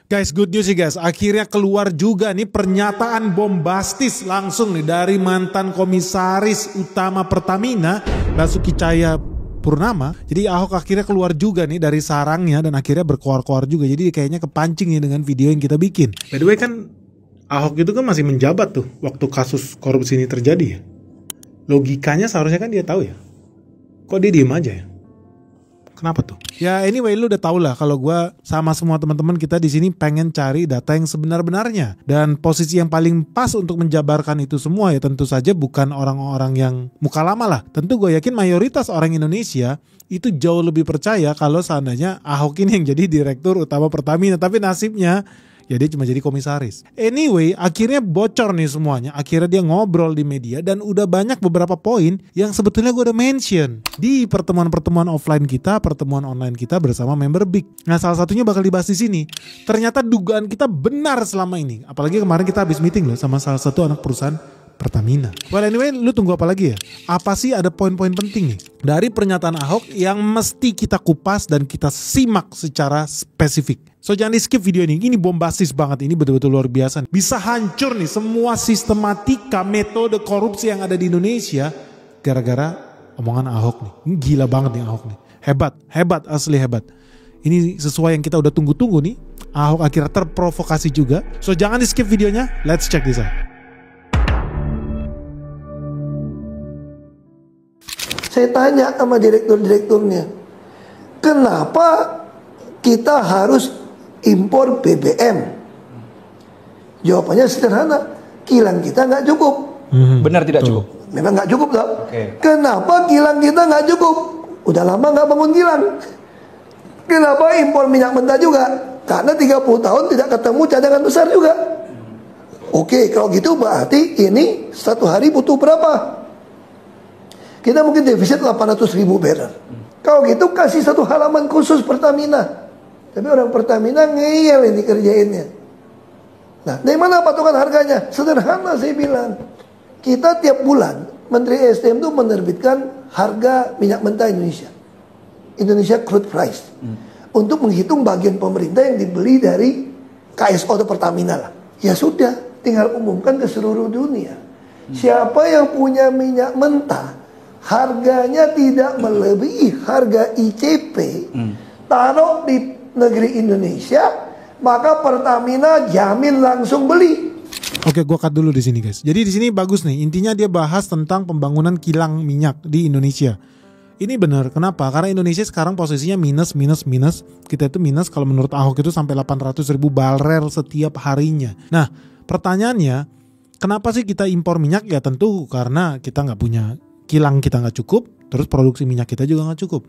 Guys, good news sih guys, akhirnya keluar juga nih pernyataan bombastis langsung nih dari mantan komisaris utama Pertamina, Basuki Cahayapurnama. Jadi Ahok akhirnya keluar juga nih dari sarangnya dan akhirnya berkoar-koar juga. Jadi kayaknya kepancing nih dengan video yang kita bikin. By the way kan Ahok itu kan masih menjabat tuh waktu kasus korupsi ini terjadi ya. Logikanya seharusnya kan dia tahu ya. Kok dia diem aja ya? Kenapa tuh? Ya anyway, lu udah tau lah kalau gue sama semua teman-teman kita di sini pengen cari data yang sebenar-benarnya. Dan posisi yang paling pas untuk menjabarkan itu semua ya tentu saja bukan orang-orang yang muka lama lah. Tentu gue yakin mayoritas orang Indonesia itu jauh lebih percaya kalau seandainya Ahok ini yang jadi direktur utama Pertamina. Tapi nasibnya ya dia cuma jadi komisaris. Anyway, akhirnya bocor nih semuanya. Akhirnya dia ngobrol di media dan udah banyak beberapa poin yang sebetulnya gue udah mention di pertemuan-pertemuan offline kita, pertemuan online kita bersama member Big. Nah, salah satunya bakal dibahas di sini. Ternyata dugaan kita benar selama ini. Apalagi kemarin kita habis meeting loh sama salah satu anak perusahaan Pertamina. Well anyway, lu tunggu apa lagi ya? Apa sih ada poin-poin penting nih dari pernyataan Ahok yang mesti kita kupas dan kita simak secara spesifik. So jangan di skip video ini bombastis banget, ini betul-betul luar biasa. Bisa hancur nih semua sistematika metode korupsi yang ada di Indonesia gara-gara omongan Ahok nih. Ini gila banget nih Ahok nih. Hebat, asli hebat. Ini sesuai yang kita udah tunggu-tunggu nih. Ahok akhirnya terprovokasi juga. So jangan di skip videonya, let's check this out. Saya tanya sama direktur-direkturnya, kenapa kita harus impor BBM? Jawabannya sederhana, kilang kita nggak cukup. Benar tidak cukup? Memang nggak cukup loh. Okay. Kenapa kilang kita nggak cukup? Udah lama nggak bangun kilang. Kenapa impor minyak mentah juga? Karena 30 tahun tidak ketemu cadangan besar juga. Oke, kalau gitu berarti ini satu hari butuh berapa? Kita mungkin defisit 800.000 barrel. Kalau gitu kasih satu halaman khusus Pertamina. Tapi orang Pertamina ngeyel ini kerjainnya. Nah, dari mana patokan harganya? Sederhana saya bilang. Kita tiap bulan Menteri SDM itu menerbitkan harga minyak mentah Indonesia. Indonesia Crude Price. Untuk menghitung bagian pemerintah yang dibeli dari KSO atau Pertamina lah. Ya sudah, tinggal umumkan ke seluruh dunia. Siapa yang punya minyak mentah harganya tidak melebihi harga ICP, taruh di negeri Indonesia, maka Pertamina jamin langsung beli. Oke, gue cut dulu di sini guys. Jadi di sini bagus nih. Intinya dia bahas tentang pembangunan kilang minyak di Indonesia. Ini benar. Kenapa? Karena Indonesia sekarang posisinya minus. Kita itu minus kalau menurut Ahok itu sampai 800.000 barel setiap harinya. Nah, pertanyaannya, kenapa sih kita impor minyak? Ya tentu karena kita nggak punya kilang, kita nggak cukup, terus produksi minyak kita juga nggak cukup.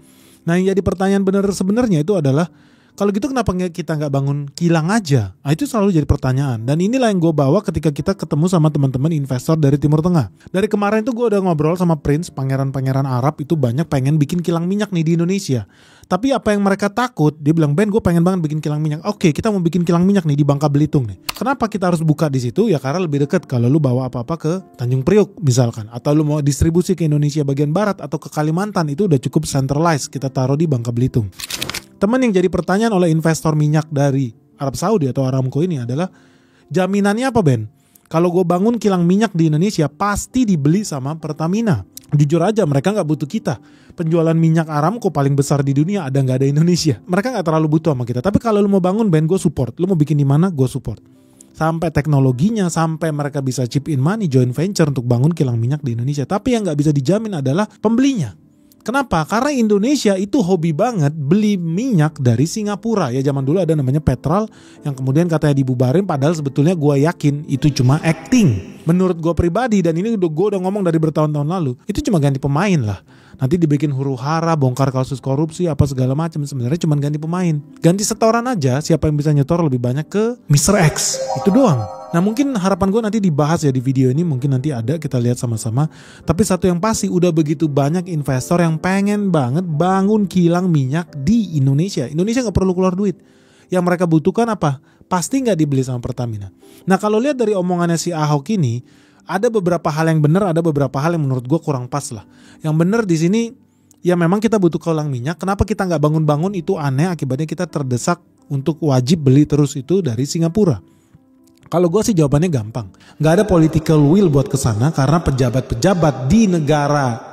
Nah yang jadi pertanyaan benar sebenarnya itu adalah, kalau gitu kenapa kita nggak bangun kilang aja? Nah itu selalu jadi pertanyaan. Dan inilah yang gue bawa ketika kita ketemu sama teman-teman investor dari Timur Tengah. Dari kemarin itu gue udah ngobrol sama Prince, pangeran-pangeran Arab itu banyak pengen bikin kilang minyak nih di Indonesia. Tapi apa yang mereka takut, dia bilang, Ben gue pengen banget bikin kilang minyak. Oke, kita mau bikin kilang minyak nih di Bangka Belitung nih. Kenapa kita harus buka di situ? Ya karena lebih dekat kalau lu bawa apa-apa ke Tanjung Priok misalkan. Atau lu mau distribusi ke Indonesia bagian barat atau ke Kalimantan, itu udah cukup centralized, kita taruh di Bangka Belitung. Teman yang jadi pertanyaan oleh investor minyak dari Arab Saudi atau Aramco ini adalah, jaminannya apa Ben? Kalau gue bangun kilang minyak di Indonesia pasti dibeli sama Pertamina. Jujur aja mereka gak butuh kita. Penjualan minyak Aramco paling besar di dunia ada gak ada Indonesia. Mereka gak terlalu butuh sama kita. Tapi kalau lu mau bangun Ben, gue support. Lu mau bikin di mana, gue support. Sampai teknologinya, sampai mereka bisa chip in money, joint venture untuk bangun kilang minyak di Indonesia. Tapi yang gak bisa dijamin adalah pembelinya. Kenapa? Karena Indonesia itu hobi banget beli minyak dari Singapura. Ya zaman dulu ada namanya Petral yang kemudian katanya dibubarin, padahal sebetulnya gue yakin itu cuma acting. Menurut gue pribadi, dan ini gue udah ngomong dari bertahun-tahun lalu, itu cuma ganti pemain lah. Nanti dibikin huru-hara, bongkar kasus korupsi, apa segala macam. Sebenarnya cuma ganti pemain. Ganti setoran aja, siapa yang bisa nyetor lebih banyak ke Mr. X. Itu doang. Nah mungkin harapan gue nanti dibahas ya di video ini, mungkin nanti ada kita lihat sama-sama. Tapi satu yang pasti, udah begitu banyak investor yang pengen banget bangun kilang minyak di Indonesia. Indonesia gak perlu keluar duit. Yang mereka butuhkan apa? Pasti gak dibeli sama Pertamina. Nah kalau lihat dari omongannya si Ahok ini, ada beberapa hal yang benar, ada beberapa hal yang menurut gue kurang pas lah. Yang benar di sini, ya memang kita butuh kilang minyak. Kenapa kita gak bangun-bangun itu aneh, akibatnya kita terdesak untuk wajib beli terus itu dari Singapura? Kalau gue sih jawabannya gampang. Nggak ada political will buat kesana karena pejabat-pejabat di negara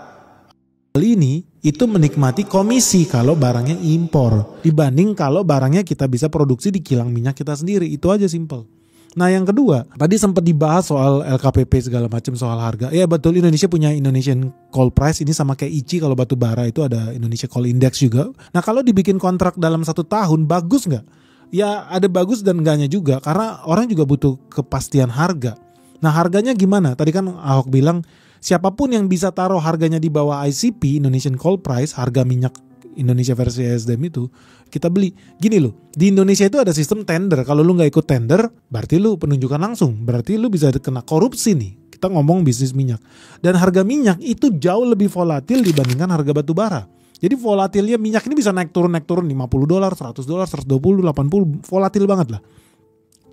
ini itu menikmati komisi kalau barangnya impor dibanding kalau barangnya kita bisa produksi di kilang minyak kita sendiri. Itu aja simple. Nah yang kedua, tadi sempat dibahas soal LKPP segala macam soal harga. Ya betul, Indonesia punya Indonesian Coal Price, ini sama kayak ICI kalau batu bara itu ada Indonesia Coal Index juga. Nah kalau dibikin kontrak dalam 1 tahun bagus nggak? Ya ada bagus dan enggaknya juga karena orang juga butuh kepastian harga. Nah harganya gimana? Tadi kan Ahok bilang siapapun yang bisa taruh harganya di bawah ICP, Indonesian Coal Price, harga minyak Indonesia versi ESDM itu, kita beli. Gini loh, di Indonesia itu ada sistem tender. Kalau lu nggak ikut tender, berarti lu penunjukan langsung. Berarti lu bisa kena korupsi nih. Kita ngomong bisnis minyak. Dan harga minyak itu jauh lebih volatil dibandingkan harga batu bara. Jadi volatilnya minyak ini bisa naik turun $50, $100, $120, 80, volatil banget lah.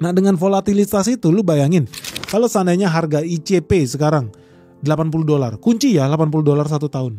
Nah dengan volatilitas itu lu bayangin, kalau seandainya harga ICP sekarang $80, kunci ya $80 1 tahun.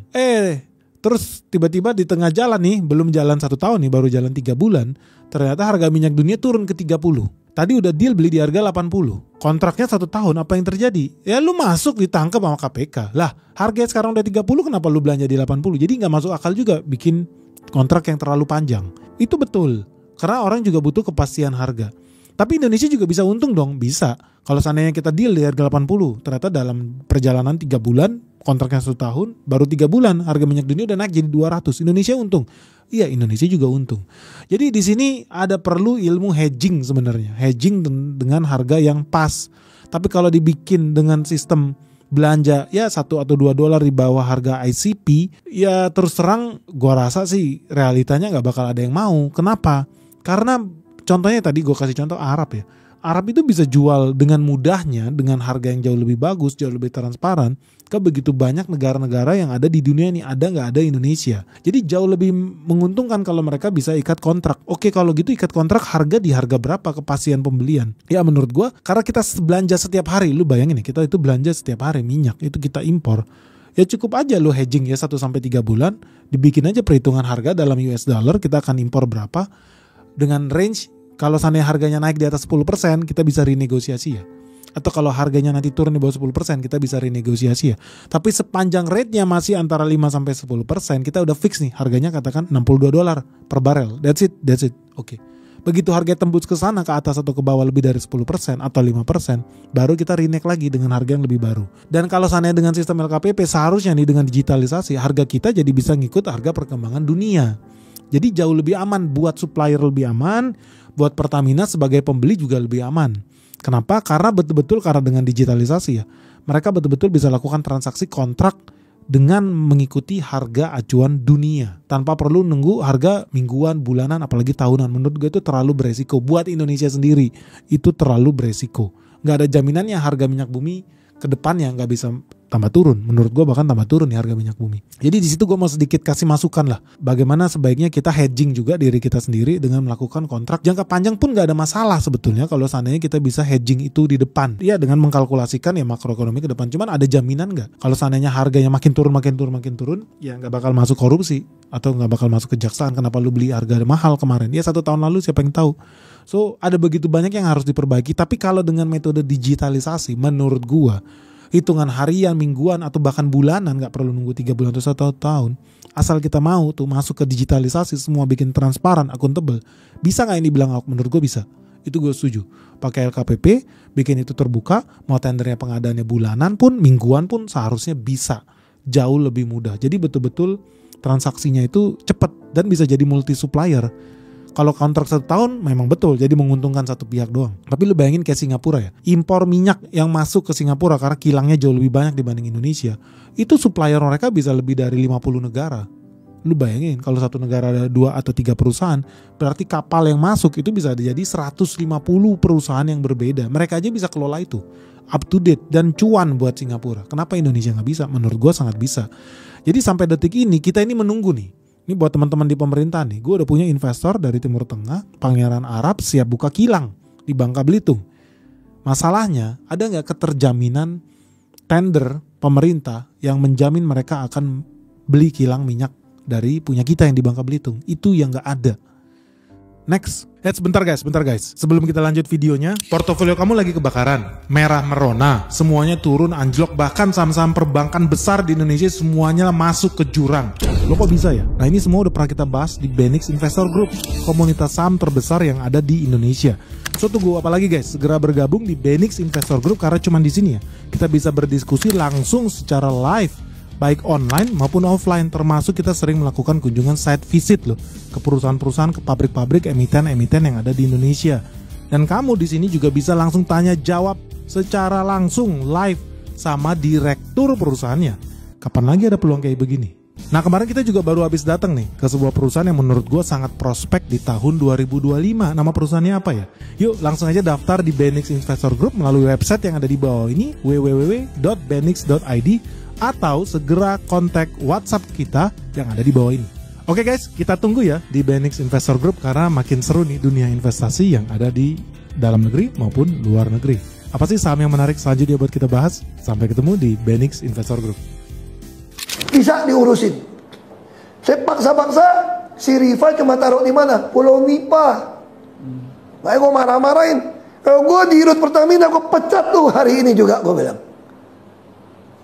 Terus tiba-tiba di tengah jalan nih, belum jalan 1 tahun nih, baru jalan 3 bulan, ternyata harga minyak dunia turun ke 30. Tadi udah deal beli di harga 80. Kontraknya 1 tahun, apa yang terjadi? Ya lu masuk ditangkap sama KPK. Lah, harganya sekarang udah 30, kenapa lu belanja di 80? Jadi gak masuk akal juga bikin kontrak yang terlalu panjang. Itu betul. Karena orang juga butuh kepastian harga. Tapi Indonesia juga bisa untung dong, bisa. Kalau seandainya kita deal di harga 80, ternyata dalam perjalanan 3 bulan, kontraknya 1 tahun, baru 3 bulan harga minyak dunia udah naik jadi 200. Indonesia untung. Iya, Indonesia juga untung. Jadi di sini ada perlu ilmu hedging sebenarnya. Hedging dengan harga yang pas. Tapi kalau dibikin dengan sistem belanja ya $1 atau $2 di bawah harga ICP, ya terus terang gua rasa sih realitanya nggak bakal ada yang mau. Kenapa? Karena contohnya tadi gue kasih contoh Arab ya. Arab itu bisa jual dengan mudahnya dengan harga yang jauh lebih bagus, jauh lebih transparan ke begitu banyak negara-negara yang ada di dunia ini, ada nggak ada Indonesia. Jadi jauh lebih menguntungkan kalau mereka bisa ikat kontrak. Oke, kalau gitu ikat kontrak harga di harga berapa, kepastian pembelian. Ya menurut gue karena kita belanja setiap hari, lu bayangin ya, kita itu belanja setiap hari minyak, itu kita impor. Ya cukup aja lu hedging ya 1-3 bulan, dibikin aja perhitungan harga dalam US dollar, kita akan impor berapa dengan range. Kalau seandainya harganya naik di atas 10%, kita bisa renegosiasi ya. Atau kalau harganya nanti turun di bawah 10%, kita bisa renegosiasi ya. Tapi sepanjang rate-nya masih antara 5-10%, kita udah fix nih, harganya katakan $62 per barel. That's it. Oke. Begitu harga tembus ke sana, ke atas atau ke bawah lebih dari 10% atau 5%, baru kita reneg lagi dengan harga yang lebih baru. Dan kalau seandainya dengan sistem LKPP, seharusnya nih dengan digitalisasi, harga kita jadi bisa ngikut harga perkembangan dunia. Jadi jauh lebih aman, buat supplier lebih aman, buat Pertamina sebagai pembeli juga lebih aman. Kenapa? Karena betul-betul karena dengan digitalisasi ya, mereka betul-betul bisa lakukan transaksi kontrak dengan mengikuti harga acuan dunia tanpa perlu nunggu harga mingguan, bulanan, apalagi tahunan. Menurut gue itu terlalu beresiko. Buat Indonesia sendiri itu terlalu beresiko. Nggak ada jaminannya harga minyak bumi ke depannya nggak bisa tambah turun. Menurut gue bahkan tambah turun nih harga minyak bumi. Jadi di situ gue mau sedikit kasih masukan lah. Bagaimana sebaiknya kita hedging juga diri kita sendiri dengan melakukan kontrak jangka panjang pun nggak ada masalah sebetulnya kalau seandainya kita bisa hedging itu di depan. Ya dengan mengkalkulasikan ya makroekonomi ke depan. Cuman ada jaminan nggak? Kalau seandainya harganya makin turun, ya nggak bakal masuk korupsi atau nggak bakal masuk kejaksaan. Kenapa lu beli harga mahal kemarin? Ya 1 tahun lalu siapa yang tahu? So ada begitu banyak yang harus diperbaiki. Tapi kalau dengan metode digitalisasi, menurut gua hitungan harian, mingguan, atau bahkan bulanan, nggak perlu nunggu 3 bulan atau 1 tahun. Asal kita mau tuh masuk ke digitalisasi, semua bikin transparan, akuntabel. Bisa nggak ini bilang Ahok? Menurut gue bisa. Itu gue setuju. Pakai LKPP, bikin itu terbuka, mau tendernya pengadaannya bulanan pun, mingguan pun seharusnya bisa. Jauh lebih mudah. Jadi betul-betul transaksinya itu cepat dan bisa jadi multi supplier. Kalau kontrak 1 tahun memang betul jadi menguntungkan satu pihak doang. Tapi lu bayangin kayak Singapura ya, impor minyak yang masuk ke Singapura karena kilangnya jauh lebih banyak dibanding Indonesia, itu supplier mereka bisa lebih dari 50 negara. Lu bayangin kalau satu negara ada 2 atau 3 perusahaan, berarti kapal yang masuk itu bisa jadi 150 perusahaan yang berbeda. Mereka aja bisa kelola itu up to date dan cuan buat Singapura. Kenapa Indonesia nggak bisa? Menurut gua sangat bisa. Jadi sampai detik ini kita ini menunggu nih. Ini buat teman-teman di pemerintah nih, gue udah punya investor dari Timur Tengah, Pangeran Arab siap buka kilang di Bangka Belitung. Masalahnya, ada nggak keterjaminan tender pemerintah yang menjamin mereka akan beli kilang minyak dari punya kita yang di Bangka Belitung? Itu yang nggak ada. Next. Bentar guys. Sebelum kita lanjut videonya, portofolio kamu lagi kebakaran, merah merona, semuanya turun anjlok, bahkan saham-saham perbankan besar di Indonesia semuanya masuk ke jurang. Lo kok bisa ya? Nah ini semua udah pernah kita bahas di Benix Investor Group, komunitas saham terbesar yang ada di Indonesia. So tunggu apa lagi guys? Segera bergabung di Benix Investor Group karena cuma di sini ya kita bisa berdiskusi langsung secara live, baik online maupun offline, termasuk kita sering melakukan kunjungan site visit loh ke perusahaan-perusahaan, ke pabrik-pabrik, emiten-emiten yang ada di Indonesia. Dan kamu di sini juga bisa langsung tanya jawab secara langsung live sama direktur perusahaannya. Kapan lagi ada peluang kayak begini? Nah kemarin kita juga baru habis datang nih ke sebuah perusahaan yang menurut gue sangat prospek di tahun 2025. Nama perusahaannya apa ya? Yuk langsung aja daftar di Benix Investor Group melalui website yang ada di bawah ini, www.benix.id, atau segera kontak WhatsApp kita yang ada di bawah ini. Oke guys, kita tunggu ya di Benix Investor Group karena makin seru nih dunia investasi yang ada di dalam negeri maupun luar negeri. Apa sih saham yang menarik selanjutnya buat kita bahas? Sampai ketemu di Benix Investor Group. Bisa diurusin. Saya paksa-paksa si Riva cuma taruh di mana? Pulau Nipa. Makanya gue marah-marahin. Kalau gue di Rut Pertamina gue pecat tuh hari ini juga gue bilang.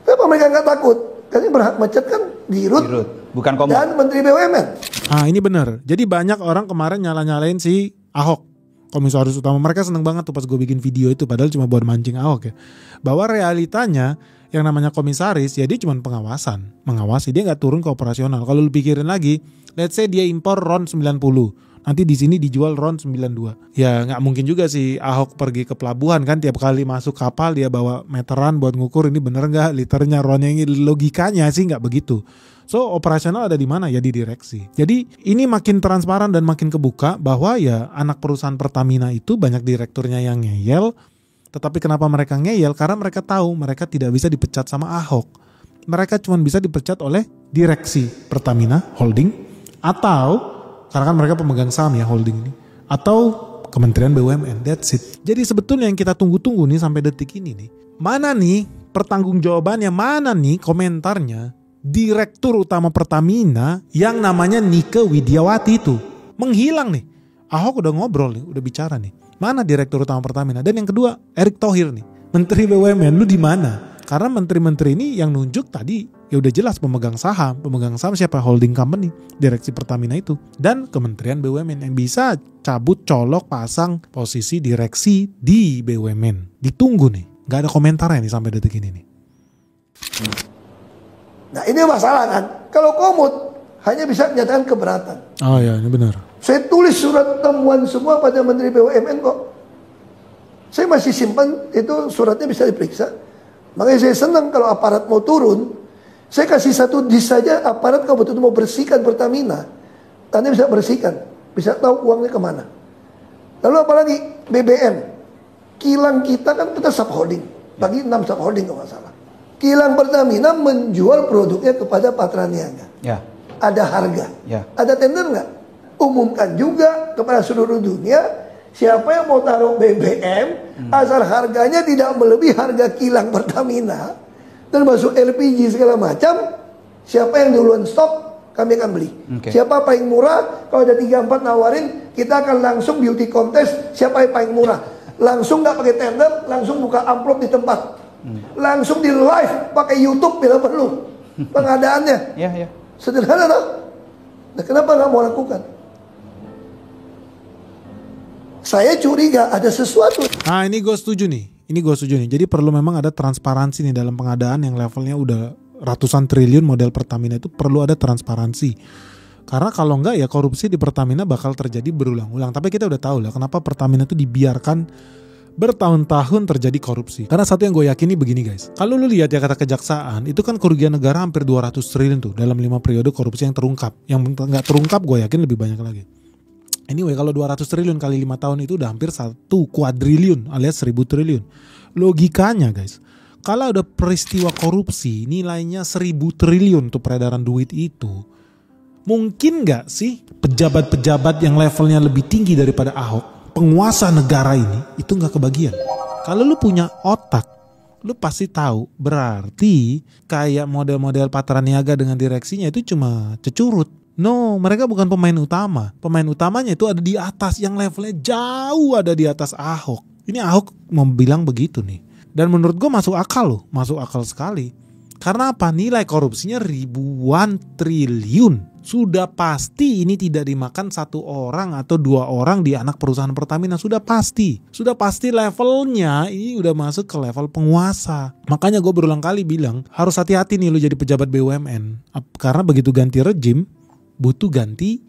Kenapa mereka nggak takut? Karena berhak mecat kan di Rut, bukan Komod dan Menteri BUMN. Ah ini bener. Jadi banyak orang kemarin nyala-nyalain si Ahok, komisaris utama. Mereka seneng banget tuh pas gue bikin video itu, padahal cuma buat mancing Ahok ya. Bahwa realitanya yang namanya komisaris ya dia cuma pengawasan, mengawasi, dia nggak turun ke operasional. Kalau lu pikirin lagi, let's say dia impor RON 90, nanti di sini dijual RON 92. Ya nggak mungkin juga sih Ahok pergi ke pelabuhan kan, tiap kali masuk kapal dia bawa meteran buat ngukur ini bener nggak liternya RON-nya, ini logikanya sih nggak begitu. So operasional ada di mana? Ya di direksi. Jadi ini makin transparan dan makin kebuka bahwa ya anak perusahaan Pertamina itu banyak direkturnya yang ngeyel. Tetapi kenapa mereka ngeyel? Karena mereka tahu mereka tidak bisa dipecat sama Ahok. Mereka cuma bisa dipecat oleh direksi Pertamina Holding, atau karena kan mereka pemegang saham ya holding ini, atau Kementerian BUMN. That's it. Jadi sebetulnya yang kita tunggu-tunggu nih sampai detik ini nih, mana nih pertanggungjawabannya, mana nih komentarnya Direktur Utama Pertamina yang namanya Nike Widiawati itu menghilang nih. Ahok udah ngobrol nih, udah bicara nih. Mana Direktur Utama Pertamina? Dan yang kedua, Erick Thohir nih, Menteri BUMN, lu di mana? Karena menteri-menteri ini yang nunjuk tadi ya udah jelas pemegang saham siapa? Holding company, direksi Pertamina itu, dan Kementerian BUMN yang bisa cabut, colok, pasang posisi direksi di BUMN. Ditunggu nih, nggak ada komentarnya nih sampai detik ini nih. Nah ini masalah kan. Kalau Komod hanya bisa menyatakan keberatan. Oh ya, ini benar. Saya tulis surat temuan semua pada Menteri BUMN kok. Saya masih simpan itu suratnya, bisa diperiksa. Makanya saya senang kalau aparat mau turun. Saya kasih satu dis saja, aparat kalau betul-betul mau bersihkan Pertamina. Tanya bisa bersihkan, bisa tahu uangnya kemana. Lalu apalagi BBM. Kilang kita kan kita subholding. Bagi 6 subholding kalau nggak salah. Kilang Pertamina menjual produknya kepada Patra Niaga. ya. Ada harga. Ya. Ada tender nggak? Umumkan juga kepada seluruh dunia, siapa yang mau taruh BBM asal harganya tidak melebihi harga kilang Pertamina, termasuk LPG segala macam, siapa yang duluan stok kami akan beli. Siapa paling murah, kalau ada 3-4 nawarin, kita akan langsung beauty contest siapa yang paling murah. Langsung nggak pakai tender, langsung buka amplop di tempat, langsung di live pakai YouTube bila perlu pengadaannya. Sederhana tak? Nah, kenapa nggak mau lakukan? Saya curiga ada sesuatu. Nah ini gue setuju nih. Jadi perlu memang ada transparansi nih dalam pengadaan yang levelnya udah ratusan triliun model Pertamina itu, perlu ada transparansi. Karena kalau enggak ya korupsi di Pertamina bakal terjadi berulang-ulang. Tapi kita udah tahu lah kenapa Pertamina itu dibiarkan bertahun-tahun terjadi korupsi. Karena satu yang gue yakini begini guys. Kalau lu lihat ya kata kejaksaan, itu kan kerugian negara hampir 200 triliun tuh dalam 5 periode korupsi yang terungkap. Yang nggak terungkap gue yakin lebih banyak lagi. Anyway, kalau 200 triliun kali 5 tahun itu udah hampir 1 kuadriliun alias 1000 triliun. Logikanya guys, kalau ada peristiwa korupsi nilainya 1000 triliun tuh peredaran duit itu, mungkin gak sih pejabat-pejabat yang levelnya lebih tinggi daripada Ahok, penguasa negara ini, itu gak kebagian? Kalau lu punya otak, lu pasti tahu berarti kayak model-model Patra Niaga dengan direksinya itu cuma cecurut. No, mereka bukan pemain utama. Pemain utamanya itu ada di atas, yang levelnya jauh ada di atas Ahok. Ini Ahok mau bilang begitu nih. Dan menurut gue masuk akal loh, masuk akal sekali. Karena apa? Nilai korupsinya ribuan triliun. Sudah pasti ini tidak dimakan satu orang atau dua orang di anak perusahaan Pertamina. Sudah pasti levelnya ini udah masuk ke level penguasa. Makanya gue berulang kali bilang harus hati-hati nih lu jadi pejabat BUMN. Karena begitu ganti rejim butuh ganti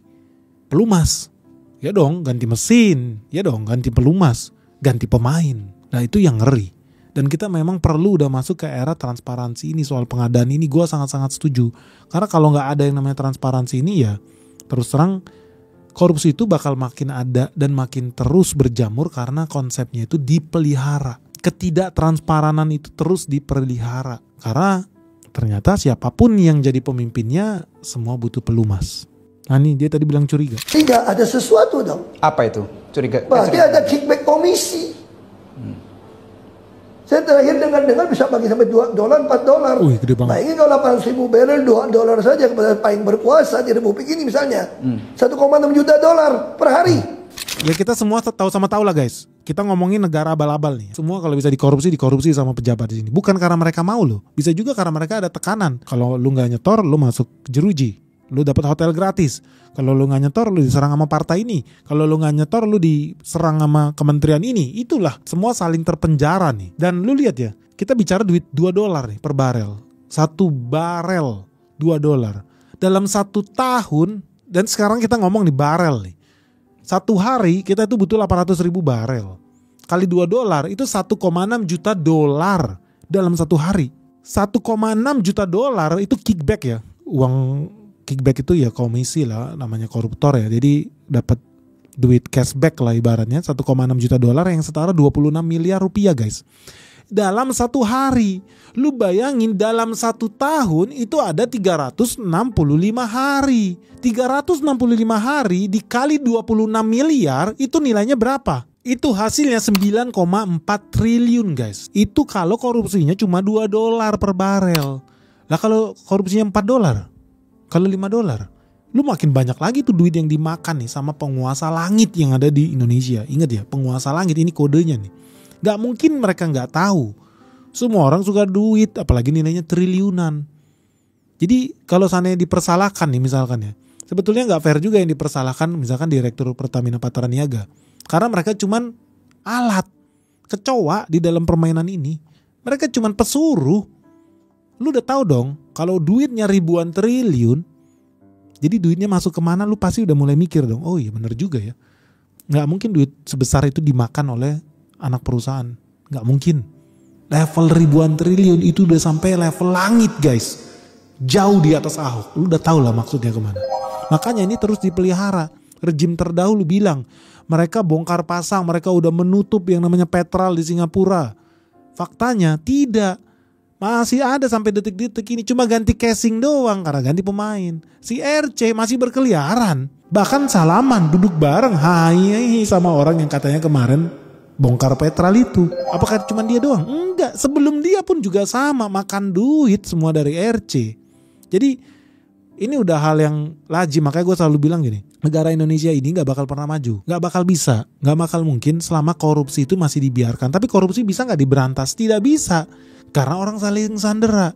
pelumas. Ya dong, ganti mesin. Ya dong, ganti pelumas. Ganti pemain. Nah itu yang ngeri. Dan kita memang perlu udah masuk ke era transparansi ini. Soal pengadaan ini gue sangat-sangat setuju. Karena kalau gak ada yang namanya transparansi ini ya terus terang korupsi itu bakal makin ada dan makin terus berjamur. Karena konsepnya itu dipelihara. Ketidaktransparan itu terus dipelihara. Karena ternyata siapapun yang jadi pemimpinnya semua butuh pelumas. Nah ini dia tadi bilang curiga. Curiga ada sesuatu dong. Apa itu? Curiga. Berarti ada kickback komisi. Saya terakhir dengar bisa bagi sampai $2, $4. Wih, gede banget. Bayangin kalau 800.000 barrel $2 saja kepada paling berkuasa di Republik ini misalnya. 1,6 juta dolar per hari. Ya kita semua tahu lah guys. Kita ngomongin negara abal-abal nih. Semua kalau bisa dikorupsi sama pejabat di sini. Bukan karena mereka mau loh. Bisa juga karena mereka ada tekanan. Kalau lu nggak nyetor, lu masuk jeruji. Lu dapat hotel gratis. Kalau lu nggak nyetor, lu diserang sama partai ini. Kalau lu nggak nyetor, lu diserang sama kementerian ini. Itulah semua saling terpenjara nih. Dan lu lihat ya, kita bicara duit $2 nih per barel. 1 barel $2 dalam 1 tahun. Dan sekarang kita ngomong di barel nih. 1 hari kita itu butuh 800.000 barel. Kali $2 itu 1,6 juta dolar dalam 1 hari. 1,6 juta dolar itu kickback ya. Uang kickback itu ya komisi lah, namanya koruptor ya. Jadi dapat duit cashback lah ibaratnya. 1,6 juta dolar yang setara 26 miliar rupiah guys. Dalam 1 hari. Lu bayangin dalam 1 tahun itu ada 365 hari. 365 hari dikali 26 miliar itu nilainya berapa? Itu hasilnya 9,4 triliun guys. Itu kalau korupsinya cuma $2 per barel. Lah kalau korupsinya $4, kalau $5, lu makin banyak lagi tuh duit yang dimakan nih sama penguasa langit yang ada di Indonesia. Ingat ya, penguasa langit ini kodenya nih. Gak mungkin mereka gak tahu. Semua orang suka duit, apalagi nilainya triliunan. Jadi kalau seandainya dipersalahkan nih misalkan ya, sebetulnya gak fair juga yang dipersalahkan misalkan Direktur Pertamina Patraniaga. Karena mereka cuman alat, kecoa di dalam permainan ini. Mereka cuman pesuruh. Lu udah tahu dong, kalau duitnya ribuan triliun, jadi duitnya masuk kemana lu pasti udah mulai mikir dong. Oh iya bener juga ya. Gak mungkin duit sebesar itu dimakan oleh anak perusahaan. Gak mungkin. Level ribuan triliun itu udah sampai level langit guys. Jauh di atas Ahok. Lu udah tahu lah maksudnya kemana. Makanya ini terus dipelihara. Rejim terdahulu bilang mereka bongkar pasang, mereka udah menutup yang namanya Petral di Singapura. Faktanya tidak. Masih ada sampai detik-detik ini, cuma ganti casing doang karena ganti pemain. Si RC masih berkeliaran. Bahkan salaman, duduk bareng hai sama orang yang katanya kemarin bongkar Petral itu. Apakah cuma dia doang? Enggak, sebelum dia pun juga sama, makan duit semua dari RC. Jadi ini udah hal yang lazim. Makanya gue selalu bilang gini, negara Indonesia ini gak bakal pernah maju, gak bakal bisa, gak bakal mungkin selama korupsi itu masih dibiarkan. Tapi korupsi bisa gak diberantas? Tidak bisa, karena orang saling sandera.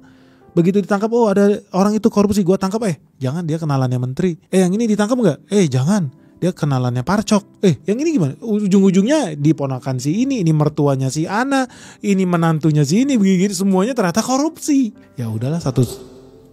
Begitu ditangkap, oh ada orang itu korupsi, gue tangkap, jangan dia kenalannya menteri. Yang ini ditangkap gak? Jangan, dia kenalannya Parcok. Yang ini gimana? Ujung-ujungnya diponakan si ini mertuanya si Ana, ini menantunya si ini, begini semuanya ternyata korupsi. Ya udahlah, satu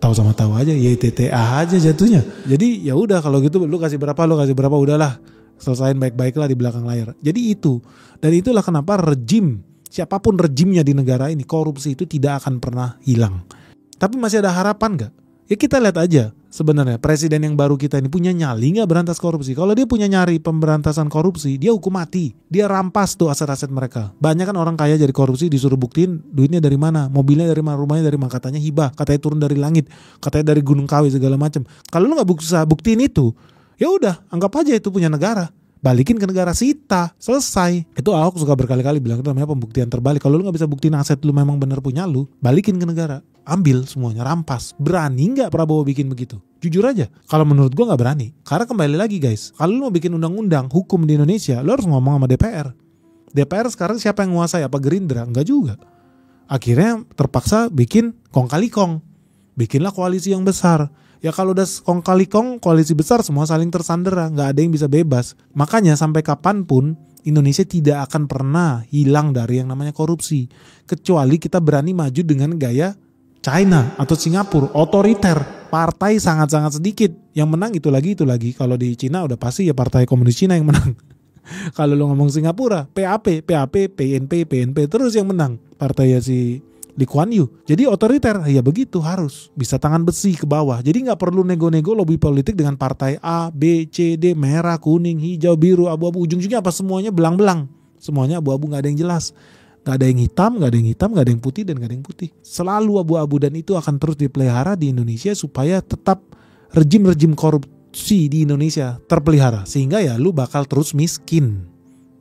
tahu sama tahu aja, YTTA aja jatuhnya. Jadi ya udah kalau gitu lu kasih berapa, udahlah selesain baik-baiklah di belakang layar. Jadi itu, dan itulah kenapa rejim, siapapun rejimnya di negara ini, korupsi itu tidak akan pernah hilang. Tapi masih ada harapan gak? Ya kita lihat aja sebenarnya presiden yang baru kita ini punya nyali gak berantas korupsi. Kalau dia punya nyari pemberantasan korupsi, dia hukum mati. Dia rampas tuh aset-aset mereka. Banyak kan orang kaya jadi korupsi disuruh buktiin duitnya dari mana, mobilnya dari mana, rumahnya dari mana. Katanya hibah, katanya turun dari langit, katanya dari Gunung Kawi segala macam. Kalau lu gak bisa buktiin itu, ya udah anggap aja itu punya negara. Balikin ke negara sita, selesai. Itu Ahok suka berkali-kali bilang itu namanya pembuktian terbalik. Kalau lu gak bisa buktiin aset lu memang bener punya lu, balikin ke negara. ambil semuanya, rampas. Berani nggak Prabowo bikin begitu? Jujur aja, kalau menurut gue nggak berani. Karena kembali lagi guys, kalau lu mau bikin undang-undang hukum di Indonesia, lu harus ngomong sama DPR. DPR sekarang siapa yang menguasai? Apa Gerindra? Enggak juga. Akhirnya terpaksa bikin kong kali kong. Bikinlah koalisi yang besar. Ya kalau udah kong kali kong, koalisi besar semua saling tersandera, nggak ada yang bisa bebas. Makanya sampai kapanpun Indonesia tidak akan pernah hilang dari yang namanya korupsi. Kecuali kita berani maju dengan gaya China atau Singapura, otoriter. Partai sangat-sangat sedikit. Yang menang itu lagi. Kalau di Cina udah pasti ya Partai Komunis Cina yang menang. Kalau lu ngomong Singapura, PAP, PNP terus yang menang. Partai ya si Lee Kuan Yew. Jadi otoriter, ya begitu harus. Bisa tangan besi ke bawah. Jadi gak perlu nego-nego lobby politik dengan partai A, B, C, D, merah, kuning, hijau, biru, abu-abu. Ujung-ujungnya apa? Semuanya belang-belang. Semuanya abu-abu, gak ada yang jelas. Gak ada yang hitam, gak ada yang putih, dan gak ada yang putih. Selalu abu-abu, dan itu akan terus dipelihara di Indonesia supaya tetap rejim-rejim korupsi di Indonesia terpelihara. Sehingga ya lu bakal terus miskin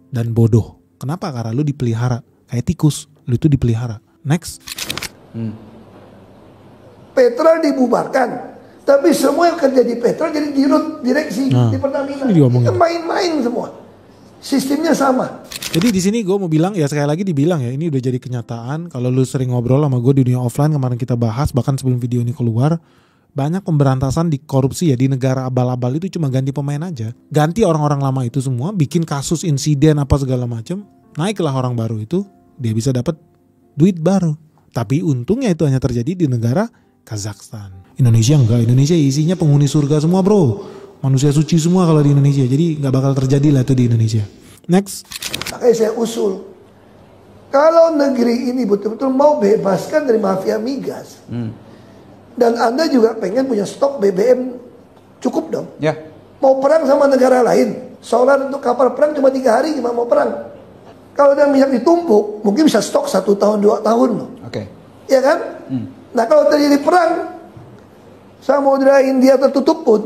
dan bodoh. Kenapa? Karena lu dipelihara. Kayak tikus, lu itu dipelihara. Next. Petrol dibubarkan, tapi semua yang kerja di Petrol jadi dirut direksi di Pertamina. Main-main semua. Sistemnya sama. Jadi di sini gue mau bilang ya, sekali lagi dibilang ya, ini udah jadi kenyataan. Kalau lu sering ngobrol sama gue di dunia offline, kemarin kita bahas bahkan sebelum video ini keluar, banyak pemberantasan di korupsi ya di negara abal-abal itu cuma ganti pemain aja. Ganti orang-orang lama itu semua, bikin kasus insiden apa segala macam, naiklah orang baru itu, dia bisa dapat duit baru. Tapi untungnya itu hanya terjadi di negara Kazakhstan. Indonesia enggak. Indonesia isinya penghuni surga semua bro. Manusia suci semua kalau di Indonesia. Jadi gak bakal terjadi lah itu di Indonesia. Next. Makanya saya usul, kalau negeri ini betul-betul mau bebaskan dari mafia migas, dan Anda juga pengen punya stok BBM cukup dong. Ya. Mau perang sama negara lain, solar untuk kapal perang cuma 3 hari cuma mau perang. Kalau ada minyak ditumpuk, mungkin bisa stok 1 tahun 2 tahun loh. Oke. Ya kan? Nah kalau terjadi perang, Samudra India tertutup pun,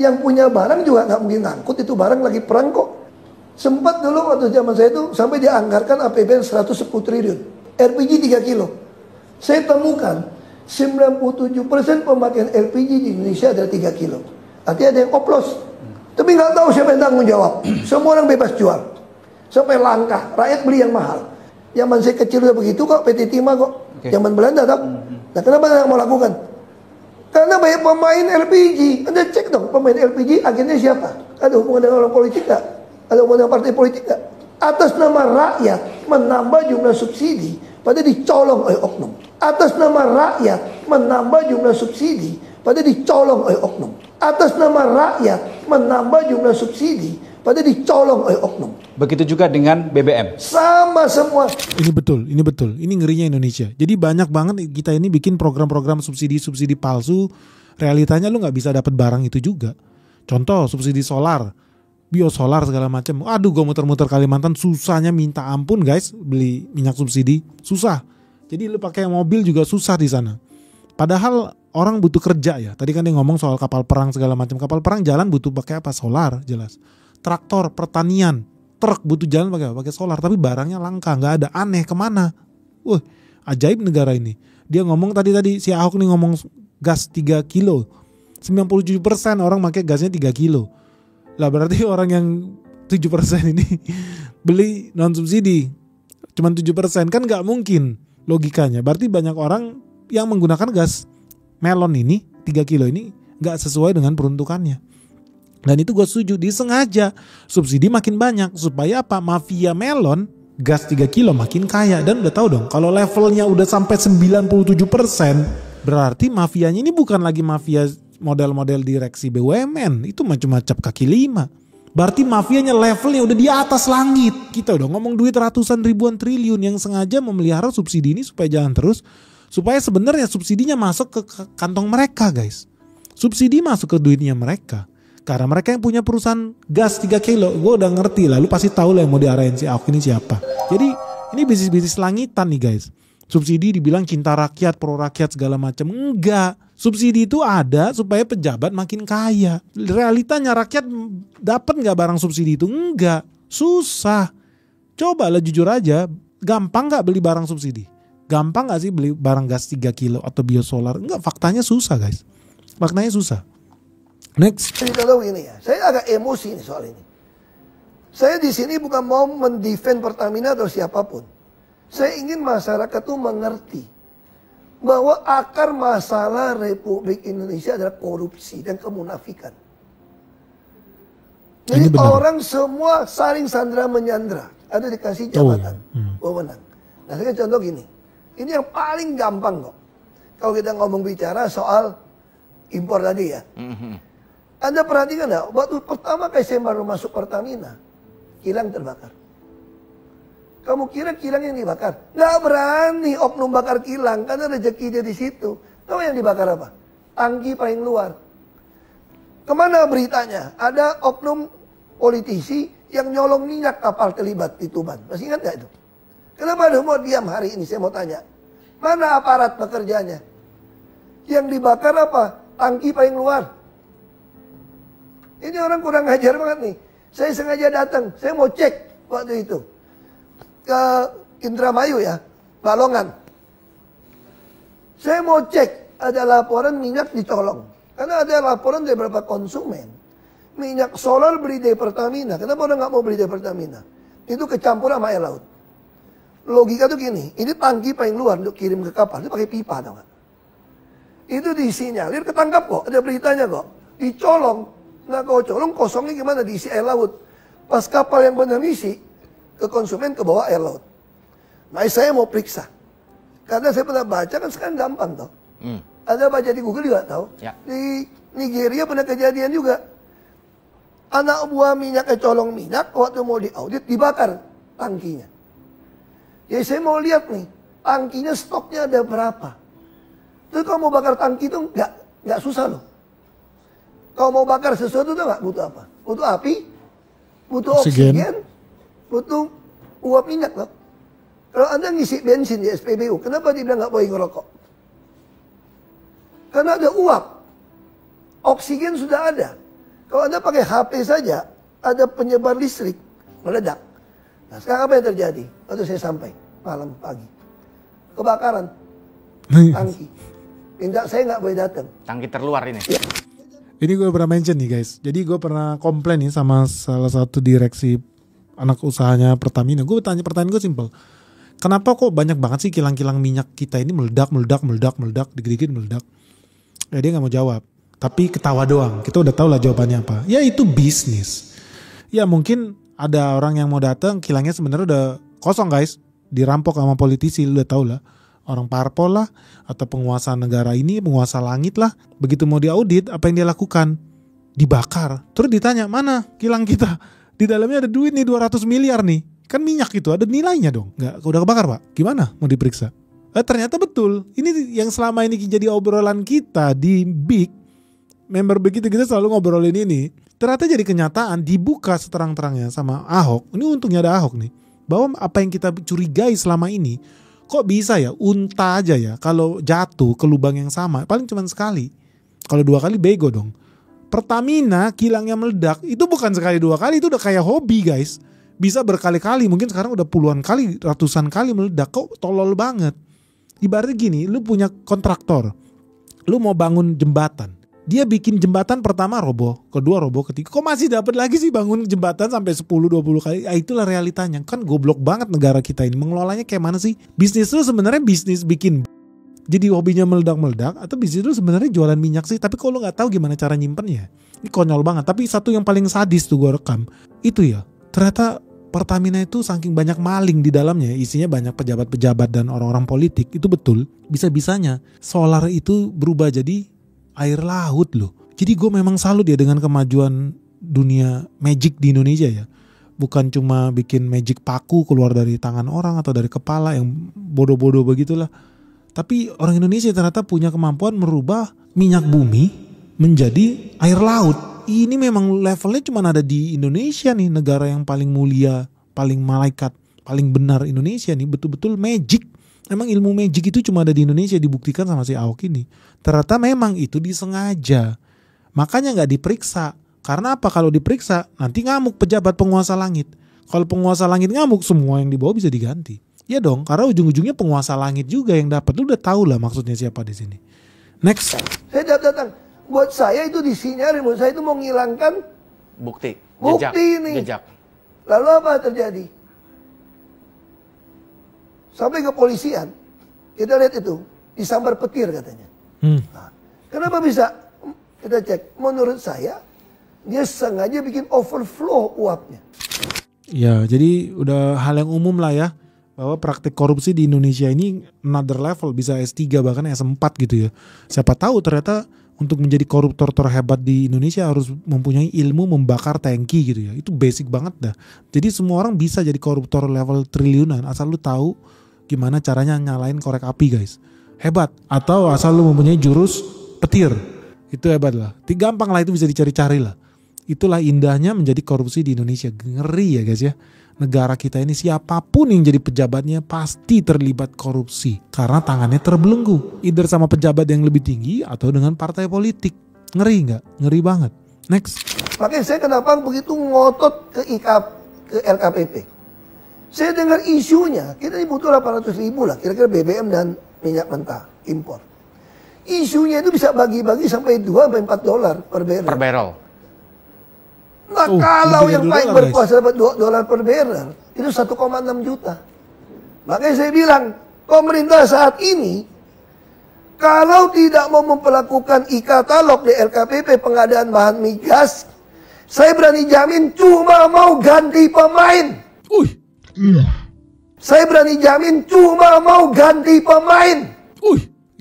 yang punya barang juga nggak mungkin ngangkut itu barang lagi perang kok. Sempat dulu waktu zaman saya itu sampai dianggarkan APBN 110 triliun, LPG 3 kilo. Saya temukan 97% pemakaian LPG di Indonesia adalah 3 kilo. Artinya ada yang oplos. Tapi nggak tahu siapa yang tanggung jawab. Semua orang bebas jual. Sampai langka, rakyat beli yang mahal. Zaman saya kecil udah begitu kok, PT Timah kok. Zaman Belanda tak? Nah kenapa nggak mau lakukan? Karena banyak pemain LPG. Anda cek dong, pemain LPG agennya siapa? Ada hubungan dengan orang politik nggak? Ada hubungan dengan partai politik nggak? Atas nama rakyat menambah jumlah subsidi, pada dicolong oleh oknum. Atas nama rakyat menambah jumlah subsidi, pada dicolong oleh oknum. Atas nama rakyat menambah jumlah subsidi, pada dicolong oleh oknum. Begitu juga dengan BBM. Sama semua. Ini betul. Ini ngerinya Indonesia. Jadi banyak banget kita ini bikin program-program subsidi palsu. Realitanya lu nggak bisa dapat barang itu juga. Contoh subsidi solar, biosolar segala macam. Aduh, gue muter-muter Kalimantan susahnya minta ampun guys beli minyak subsidi. Susah. Jadi lu pakai mobil juga susah di sana. Padahal orang butuh kerja ya. Tadi kan dia ngomong soal kapal perang segala macam. Kapal perang jalan butuh pakai apa? Solar jelas. Traktor, pertanian, truk butuh jalan pakai solar, tapi barangnya langka, nggak ada. Aneh, kemana? Wah, ajaib negara ini. Dia ngomong tadi si Ahok nih ngomong gas 3 kilo. 97% orang pakai gasnya 3 kilo. Lah berarti orang yang 7% ini beli non subsidi. Cuman 7%, kan nggak mungkin logikanya. Berarti banyak orang yang menggunakan gas melon ini 3 kilo ini nggak sesuai dengan peruntukannya. Dan itu gue setuju, disengaja subsidi makin banyak supaya apa? Mafia melon gas 3 kilo makin kaya. Dan udah tahu dong, kalau levelnya udah sampai 97%, berarti mafianya ini bukan lagi mafia model-model direksi BUMN, itu macam-macam kaki 5. Berarti mafianya levelnya udah di atas langit. Kita udah ngomong duit ratusan ribuan triliun yang sengaja memelihara subsidi ini supaya jalan terus, supaya sebenarnya subsidinya masuk ke kantong mereka guys. Subsidi masuk ke duitnya mereka. Karena mereka yang punya perusahaan gas 3 kilo, gue udah ngerti lah, lu pasti tahu lah yang mau diarahin si Ahok ini siapa. Jadi ini bisnis-bisnis langitan nih guys. Subsidi dibilang cinta rakyat, pro rakyat segala macam. Enggak. Subsidi itu ada supaya pejabat makin kaya. Realitanya rakyat dapat nggak barang subsidi itu? Enggak. Susah. Coba lah jujur aja, gampang nggak beli barang subsidi? Gampang gak sih beli barang gas 3 kilo atau biosolar? Enggak, faktanya susah guys. Faktanya susah. Next. Jadi kalau gini ya, saya agak emosi nih soal ini. Saya di sini bukan mau mendefend Pertamina atau siapapun. Saya ingin masyarakat tuh mengerti bahwa akar masalah Republik Indonesia adalah korupsi dan kemunafikan. Jadi orang semua saling sandra menyandra, ada dikasih jabatan, wewenang. Nah, saya contoh gini, ini yang paling gampang kok. Kalau kita ngomong bicara soal impor tadi ya. Anda perhatikan nggak? Waktu pertama kali saya baru masuk Pertamina, kilang terbakar. Kamu kira kilang yang dibakar? Nggak berani oknum bakar kilang karena rezeki dia di situ. Tahu yang dibakar apa? Tangki paling luar. Kemana beritanya? Ada oknum politisi yang nyolong minyak kapal terlibat di Tuban. Masih ingat nggak itu? Kenapa ada mau diam hari ini? Saya mau tanya. Mana aparat pekerjanya? Yang dibakar apa? Tangki paling luar. Ini orang kurang ajar banget nih. Saya sengaja datang. Saya mau cek waktu itu. Ke Indramayu ya. Balongan. Saya mau cek. Ada laporan minyak dicolong. Karena ada laporan dari beberapa konsumen. Minyak solar beli dari Pertamina. Kenapa orang nggak mau beli dari Pertamina? Itu kecampur sama air laut. Logika tuh gini. Ini tangki paling luar untuk kirim ke kapal. Itu pakai pipa tau gak? Itu disinyalir ketangkap kok. Ada beritanya kok. Dicolong. Nah kalau colong kosongnya gimana? Diisi air laut. Pas kapal yang benar isi, ke konsumen ke bawah air laut. Nah saya mau periksa. Karena saya pernah baca kan sekarang gampang toh. Ada baca di Google juga tahu. Ya. Di Nigeria pernah kejadian juga. Anak buah minyaknya colong minyak, waktu mau diaudit dibakar tangkinya. Jadi saya mau lihat nih, tangkinya stoknya ada berapa. Terus kalau mau bakar tangki itu nggak susah loh. Kalau mau bakar sesuatu tuh nggak butuh apa? Butuh api, butuh oksigen, butuh uap minyak loh. Kalau Anda ngisi bensin di SPBU, kenapa dibilang nggak boleh ngerokok? Karena ada uap, oksigen sudah ada. Kalau Anda pakai HP saja, ada penyebar listrik, meledak. Nah sekarang apa yang terjadi? Waktu saya sampai malam pagi, kebakaran tangki. Minta saya nggak boleh datang. Tangki terluar ini. Ya. Ini gue pernah mention nih guys. Jadi gue pernah komplain nih sama salah satu direksi anak usahanya Pertamina. Gue tanya, pertanyaan gue simpel. Kenapa kok banyak banget sih kilang-kilang minyak kita ini meledak, dikit-dikit meledak. Ya dia gak mau jawab. Tapi ketawa doang. Kita udah tahu lah jawabannya apa. Ya itu bisnis. Ya mungkin ada orang yang mau datang, kilangnya sebenarnya udah kosong guys. Dirampok sama politisi, lu udah tahu lah. Orang parpol lah, atau penguasa negara ini, penguasa langit lah. Begitu mau diaudit, apa yang dia lakukan? Dibakar. Terus ditanya, mana kilang kita? Di dalamnya ada duit nih 200 miliar nih. Kan minyak itu, ada nilainya dong. Nggak, udah kebakar pak? Gimana mau diperiksa? Ternyata betul. Ini yang selama ini jadi obrolan kita di Big. Member begitu kita selalu ngobrolin ini. Ternyata jadi kenyataan, dibuka seterang-terangnya sama Ahok. Ini untungnya ada Ahok nih. Bahwa apa yang kita curigai selama ini, kok bisa ya unta aja ya kalau jatuh ke lubang yang sama paling cuma sekali. Kalau 2 kali bego dong. Pertamina kilangnya meledak itu bukan sekali 2 kali, itu udah kayak hobi guys. Bisa berkali-kali, mungkin sekarang udah puluhan kali, ratusan kali meledak. Kok tolol banget. Ibaratnya gini, lu punya kontraktor. Lu mau bangun jembatan. Dia bikin jembatan pertama roboh, kedua roboh, ketiga. Kok masih dapat lagi sih bangun jembatan sampai 10-20 kali? Itulah realitanya. Kan goblok banget negara kita ini. Mengelolanya kayak mana sih? Bisnis lu sebenarnya bisnis bikin. Jadi hobinya meledak-meledak. Atau bisnis lu sebenarnya jualan minyak sih. Tapi kalau lu gak tahu gimana cara nyimpennya. Ini konyol banget. Tapi satu yang paling sadis tuh gue rekam. Itu ya. Ternyata Pertamina itu saking banyak maling di dalamnya. Isinya banyak pejabat-pejabat dan orang-orang politik. Itu betul. Bisa-bisanya solar itu berubah jadi air laut loh. Jadi gue memang salut ya dengan kemajuan dunia magic di Indonesia ya. Bukan cuma bikin magic paku keluar dari tangan orang atau dari kepala yang bodoh-bodoh begitulah. Tapi orang Indonesia ternyata punya kemampuan merubah minyak bumi menjadi air laut. Ini memang levelnya cuma ada di Indonesia nih. Negara yang paling mulia, paling malaikat, paling benar Indonesia nih. Betul-betul magic. Emang ilmu magic itu cuma ada di Indonesia, dibuktikan sama si Ahok ini. Ternyata memang itu disengaja. Makanya gak diperiksa. Karena apa? Kalau diperiksa nanti ngamuk pejabat penguasa langit. Kalau penguasa langit ngamuk, semua yang dibawa bisa diganti. Iya dong, karena ujung-ujungnya penguasa langit juga yang dapat. Lu udah tahu lah maksudnya siapa di sini. Next. Saya datang. Buat saya itu disinyalir, buat saya itu mau menghilangkan Bukti ini. Jejak. Lalu apa terjadi? Sampai ke polisian, kita lihat itu disambar petir katanya. Nah, kenapa bisa? Kita cek. Menurut saya dia sengaja bikin overflow uapnya. Ya, jadi udah hal yang umum lah ya, bahwa praktik korupsi di Indonesia ini another level, bisa S3 bahkan S4 gitu ya. Siapa tahu ternyata untuk menjadi koruptor terhebat di Indonesia harus mempunyai ilmu membakar tangki gitu ya. Itu basic banget dah. Jadi semua orang bisa jadi koruptor level triliunan asal lu tahu gimana caranya nyalain korek api, guys. Hebat. Atau asal lu mempunyai jurus petir. Itu hebat lah. Gampang lah, itu bisa dicari-cari lah. Itulah indahnya menjadi korupsi di Indonesia. Ngeri ya guys ya. Negara kita ini siapapun yang jadi pejabatnya pasti terlibat korupsi. Karena tangannya terbelenggu. Either sama pejabat yang lebih tinggi atau dengan partai politik. Ngeri nggak? Ngeri banget. Next. Makanya saya kenapa begitu ngotot ke LKPP. Saya dengar isunya, kita butuh 800.000 lah. Kira-kira BBM dan minyak mentah impor. Isunya itu bisa bagi-bagi sampai $2-4 per barrel. Per barrel. Nah kalau yang paling berkuasa dapat $2 per barrel, itu 1,6 juta. Makanya saya bilang, pemerintah saat ini, kalau tidak mau memperlakukan e-katalog di LKPP pengadaan bahan migas, saya berani jamin cuma mau ganti pemain. Saya berani jamin cuma mau ganti pemain.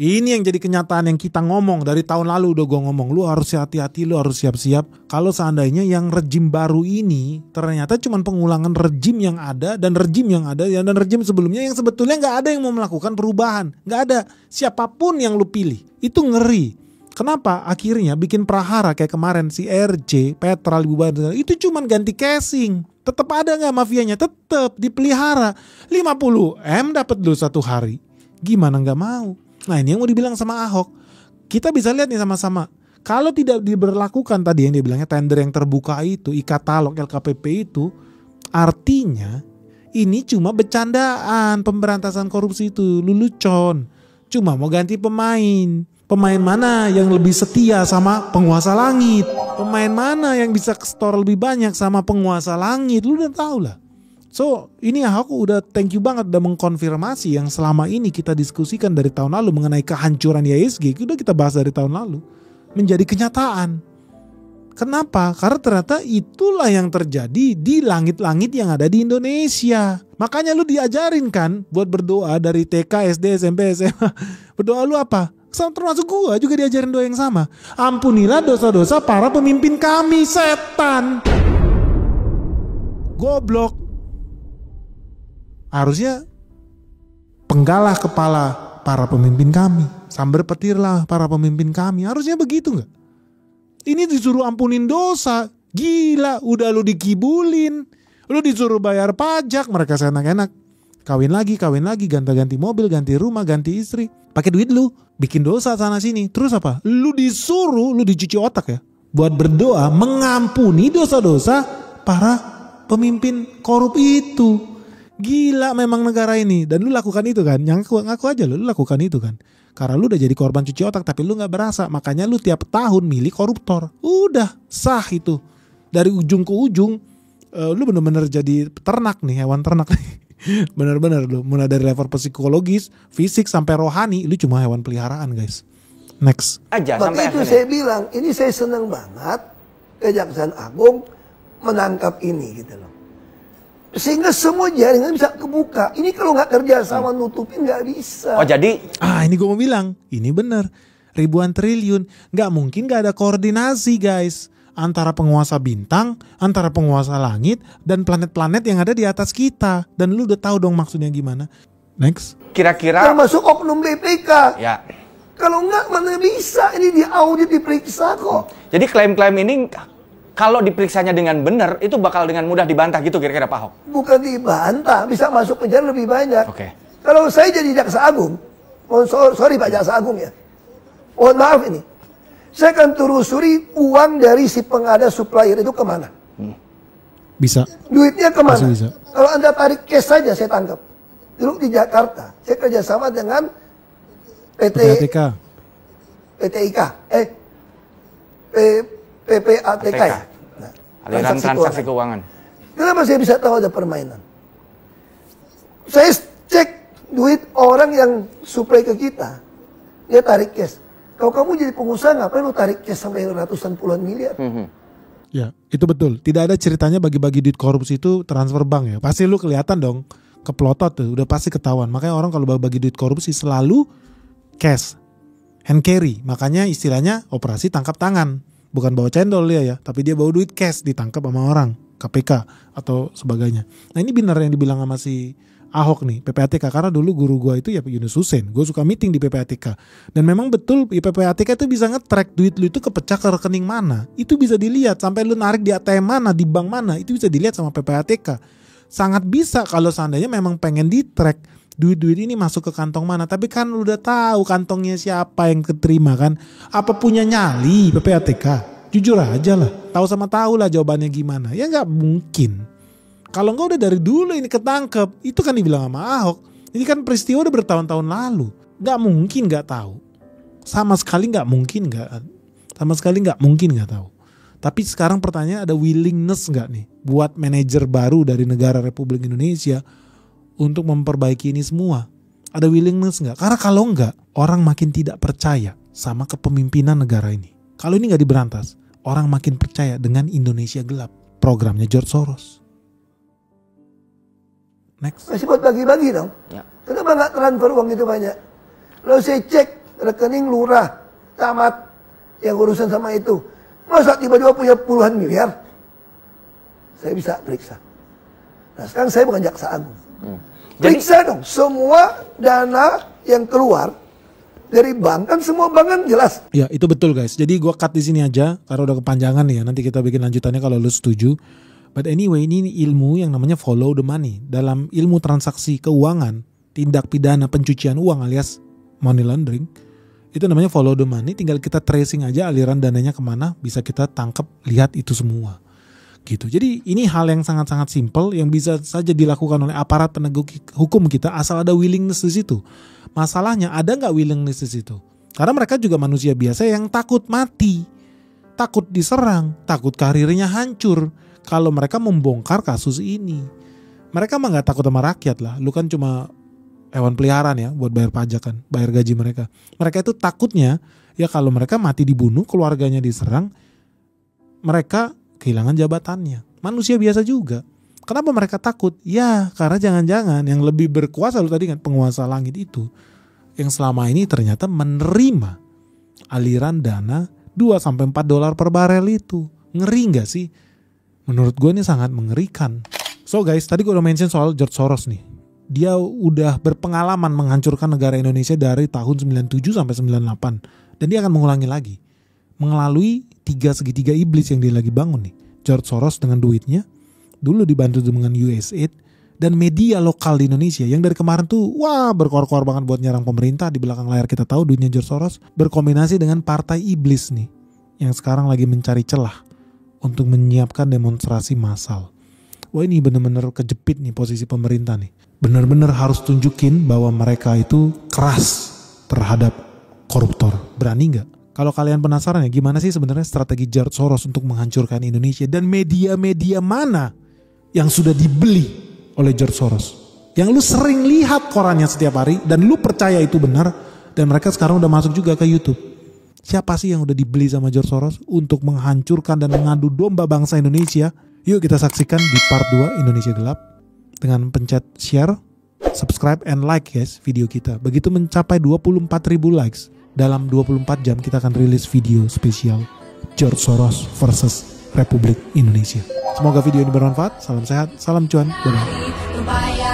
Ini yang jadi kenyataan yang kita ngomong dari tahun lalu. Udah gue ngomong, lu harus hati-hati, lu harus siap-siap. Kalau seandainya yang rejim baru ini ternyata cuma pengulangan rejim yang ada dan rejim yang ada dan rejim sebelumnya yang sebetulnya nggak ada yang mau melakukan perubahan, nggak ada. Siapapun yang lu pilih itu ngeri. Kenapa? Akhirnya bikin prahara kayak kemarin si RJ, Petra, Bubar, itu cuma ganti casing. Tetap ada nggak mafianya? Tetap dipelihara. 50M dapat lu satu hari. Gimana nggak mau? Nah ini yang mau dibilang sama Ahok. Kita bisa lihat nih sama-sama. Kalau tidak diberlakukan tadi yang dia bilangnya tender yang terbuka itu, e-katalog LKPP itu, artinya ini cuma bercandaan pemberantasan korupsi itu. Lelucon. Cuma mau ganti pemain. Pemain mana yang lebih setia sama penguasa langit? Pemain mana yang bisa store lebih banyak sama penguasa langit? Lu udah tahu lah. So ini Ahok udah thank you banget udah mengkonfirmasi yang selama ini kita diskusikan dari tahun lalu mengenai kehancuran ISG. Udah kita bahas dari tahun lalu. Menjadi kenyataan. Kenapa? Karena ternyata itulah yang terjadi di langit-langit yang ada di Indonesia. Makanya lu diajarin kan buat berdoa dari TK, SD, SMP, SMA. Berdoa lu apa? Termasuk gua juga diajarin doa yang sama. Ampunilah dosa-dosa para pemimpin kami, setan. Goblok. Harusnya penggalah kepala para pemimpin kami, sambar petirlah para pemimpin kami. Harusnya begitu nggak? Ini disuruh ampunin dosa, gila. Udah lu dikibulin, lu disuruh bayar pajak, mereka seenak-enak kawin lagi, ganti mobil, ganti rumah, ganti istri, pakai duit lu, bikin dosa sana sini. Terus apa? Lu disuruh, lu dicuci otak ya, buat berdoa mengampuni dosa-dosa para pemimpin korup itu. Gila memang negara ini. Dan lu lakukan itu kan. Ngaku aja lu lakukan itu kan. Karena lu udah jadi korban cuci otak tapi lu gak berasa. Makanya lu tiap tahun milih koruptor. Udah sah itu. Dari ujung ke ujung lu bener-bener jadi ternak nih. Hewan ternak nih. Bener-bener lu. Mulai dari level psikologis, fisik sampai rohani. Lu cuma hewan peliharaan guys. Next. Maka itu saya bilang. Ini saya senang banget Kejaksaan Agung menangkap ini gitu loh. Sehingga semua jaringan bisa kebuka. Ini kalau nggak kerja sama nutupin nggak bisa. Oh jadi, ini gue mau bilang, ini bener. Ribuan triliun, nggak mungkin nggak ada koordinasi guys. Antara penguasa bintang, antara penguasa langit, dan planet-planet yang ada di atas kita. Dan lu udah tahu dong maksudnya gimana. Next. Kira-kira termasuk oknum BPK. Ya. Kalau nggak mana bisa, ini diaudit, diperiksa kok. Jadi klaim-klaim ini kalau diperiksanya dengan benar, itu bakal dengan mudah dibantah gitu kira-kira Pak Ahok? Bukan dibantah, bisa masuk penjara lebih banyak. Oke. Kalau saya jadi Jaksa Agung, sorry Pak Jaksa Agung ya, mohon maaf ini, saya akan telusuri uang dari si pengada supplier itu kemana. Bisa. Duitnya kemana? Bisa. Kalau Anda tarik cash saja saya tangkap. Dulu di Jakarta, saya kerjasama dengan PPATK. PPATK. Ya? Nah, Aliran transaksi keuangan. Kenapa saya bisa tahu ada permainan? Saya cek duit orang yang supply ke kita, dia tarik cash. Kalau kamu jadi pengusaha, ngapain lu tarik cash sampai ratusan puluhan miliar? Ya, itu betul. Tidak ada ceritanya bagi-bagi duit korupsi itu transfer bank ya. Pasti lu kelihatan dong, keplotot tuh, udah pasti ketahuan. Makanya orang kalau bagi duit korupsi selalu cash, hand carry. Makanya istilahnya operasi tangkap tangan. Bukan bawa cendol dia ya, tapi dia bawa duit cash ditangkap sama orang, KPK atau sebagainya. Nah ini benar yang dibilang sama si Ahok nih, PPATK, karena dulu guru gua itu ya Yunus Hussein. Gue suka meeting di PPATK. Dan memang betul PPATK itu bisa nge-track duit lu itu kepecah ke rekening mana. Itu bisa dilihat sampai lu narik di ATM mana, di bank mana, itu bisa dilihat sama PPATK. Sangat bisa kalau seandainya memang pengen di-track duit-duit ini masuk ke kantong mana. Tapi kan lu udah tahu kantongnya siapa yang keterima kan. Apa punya nyali PPATK? Jujur aja lah. Tahu sama tahu lah jawabannya gimana. Ya nggak mungkin. Kalau enggak udah dari dulu ini ketangkep, itu kan dibilang sama Ahok. Ini kan peristiwa udah bertahun-tahun lalu. Gak mungkin gak tahu. Sama sekali gak mungkin gak. Sama sekali gak mungkin gak tahu. Tapi sekarang pertanyaan ada willingness gak nih buat manajer baru dari negara Republik Indonesia untuk memperbaiki ini semua? Ada willingness gak? Karena kalau enggak, orang makin tidak percaya sama kepemimpinan negara ini. Kalau ini gak diberantas, orang makin percaya dengan Indonesia gelap. Programnya George Soros. Next. Masih buat bagi-bagi dong. Ya. Kenapa nggak transfer uang itu banyak? Lalu saya cek rekening lurah, camat yang urusan sama itu. Masa tiba-tiba punya puluhan miliar? Saya bisa periksa. Nah sekarang saya bukan jaksa agung. Periksa dong semua dana yang keluar dari bank, kan semua bank kan jelas. Ya itu betul guys. Jadi gua cut di sini aja karena udah kepanjangan nih ya. Nanti kita bikin lanjutannya kalau lu setuju. But anyway, ini ilmu yang namanya follow the money. Dalam ilmu transaksi keuangan, tindak pidana pencucian uang alias money laundering, itu namanya follow the money. Tinggal kita tracing aja aliran dananya kemana, bisa kita tangkap, lihat itu semua. Gitu. Jadi ini hal yang sangat-sangat simple yang bisa saja dilakukan oleh aparat penegak hukum kita asal ada willingness di situ. Masalahnya ada nggak willingness di situ? Karena mereka juga manusia biasa yang takut mati, takut diserang, takut karirnya hancur. Kalau mereka membongkar kasus ini, mereka mah nggak takut sama rakyat lah. Lu kan cuma hewan peliharaan ya buat bayar pajak kan, bayar gaji mereka. Mereka itu takutnya ya kalau mereka mati dibunuh, keluarganya diserang, mereka kehilangan jabatannya. Manusia biasa juga. Kenapa mereka takut? Ya karena jangan-jangan yang lebih berkuasa, lu tadi kan penguasa langit itu, yang selama ini ternyata menerima aliran dana $2-4 per barel itu. Ngeri nggak sih? Menurut gue ini sangat mengerikan. So guys, tadi gue udah mention soal George Soros nih. Dia udah berpengalaman menghancurkan negara Indonesia dari tahun 97 sampai 98. Dan dia akan mengulangi lagi. Melalui 3 segitiga iblis yang dia lagi bangun nih. George Soros dengan duitnya. Dulu dibantu dengan USAID. Dan media lokal di Indonesia yang dari kemarin tuh wah berkor-kor banget buat nyerang pemerintah. Di belakang layar kita tahu duitnya George Soros. Berkombinasi dengan partai iblis nih. Yang sekarang lagi mencari celah untuk menyiapkan demonstrasi massal. Wah ini bener-bener kejepit nih posisi pemerintah nih. Bener-bener harus tunjukin bahwa mereka itu keras terhadap koruptor. Berani nggak? Kalau kalian penasaran ya gimana sih sebenarnya strategi George Soros untuk menghancurkan Indonesia dan media-media mana yang sudah dibeli oleh George Soros? Yang lu sering lihat korannya setiap hari dan lu percaya itu benar dan mereka sekarang udah masuk juga ke YouTube. Siapa sih yang udah dibeli sama George Soros untuk menghancurkan dan mengadu domba bangsa Indonesia? Yuk kita saksikan di part 2 Indonesia Gelap. Dengan pencet share, subscribe, and like guys video kita. Begitu mencapai 24.000 likes, dalam 24 jam kita akan rilis video spesial George Soros versus Republik Indonesia. Semoga video ini bermanfaat. Salam sehat, salam cuan. Bye-bye.